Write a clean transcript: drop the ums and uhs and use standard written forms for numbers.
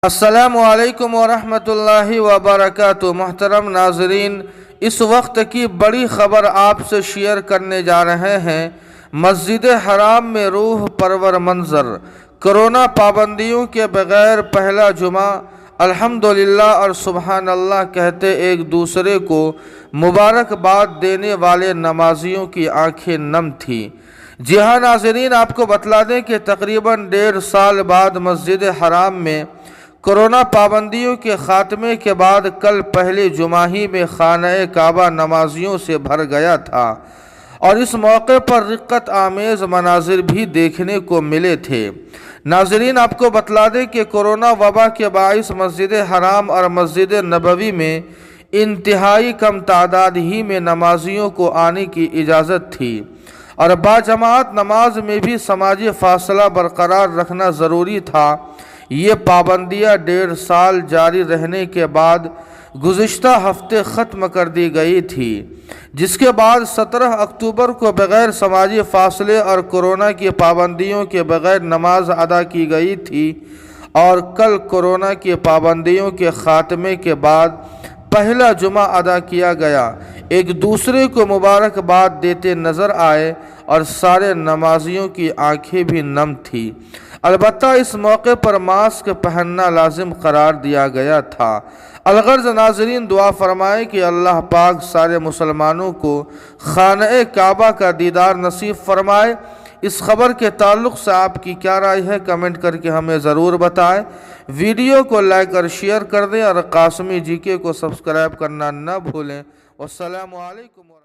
अस्सलामुअलैकुम वरहमतुल्लाहि वबरकातुहू। मोहतरम नाजरीन, इस वक्त की बड़ी ख़बर आपसे शेयर करने जा रहे हैं। मस्जिद हराम में रूह परवर मंजर, कोरोना पाबंदियों के बगैर पहला जुमा। अल्हम्दुलिल्लाह और सुबहान अल्लाह कहते एक दूसरे को मुबारकबाद देने वाले नमाजियों की आंखें नम थी। जी हाँ नाजरीन, आपको बतला दें कि तकरीबन 1.5 साल बाद मस्जिद हराम में कोरोना पाबंदियों के ख़ात्मे के बाद कल पहले जुमाही में खाना काबा नमाजियों से भर गया था और इस मौके पर रिक्कत आमेज़ मनाजिर भी देखने को मिले थे। नाजरीन, आपको बतला दें कि कोरोना वबा के बाइस मस्जिद हराम और मस्जिद नबवी में इंतहाई कम तादाद ही में नमाजियों को आने की इजाज़त थी और बाजमात नमाज में भी समाजी फासला बरकरार रखना ज़रूरी था। ये पाबंदियाँ 1.5 साल जारी रहने के बाद गुज़िश्ता हफ्ते ख़त्म कर दी गई थी, जिसके बाद 17 अक्टूबर को बग़ैर समाजी फासले और कोरोना की पाबंदियों के बग़ैर नमाज अदा की गई थी और कल कोरोना की पाबंदियों के ख़ात्मे के बाद पहला जुमा अदा किया गया। एक दूसरे को मुबारकबाद देते नज़र आए और सारे नमाजियों की आंखें भी नम थी। अलबत्ता इस मौके पर मास्क पहनना लाजिम करार दिया गया था। अलगर्ज नाजरीन, दुआ फरमाएं कि अल्लाह पाक सारे मुसलमानों को खाना काबा का दीदार नसीब फरमाए। इस खबर के ताल्लुक़ से आपकी क्या राय है, कमेंट करके हमें ज़रूर बताएं। वीडियो को लाइक और शेयर कर दें और कासमी जीके को सब्सक्राइब करना न भूलें। वस्सलामु अलैकुम।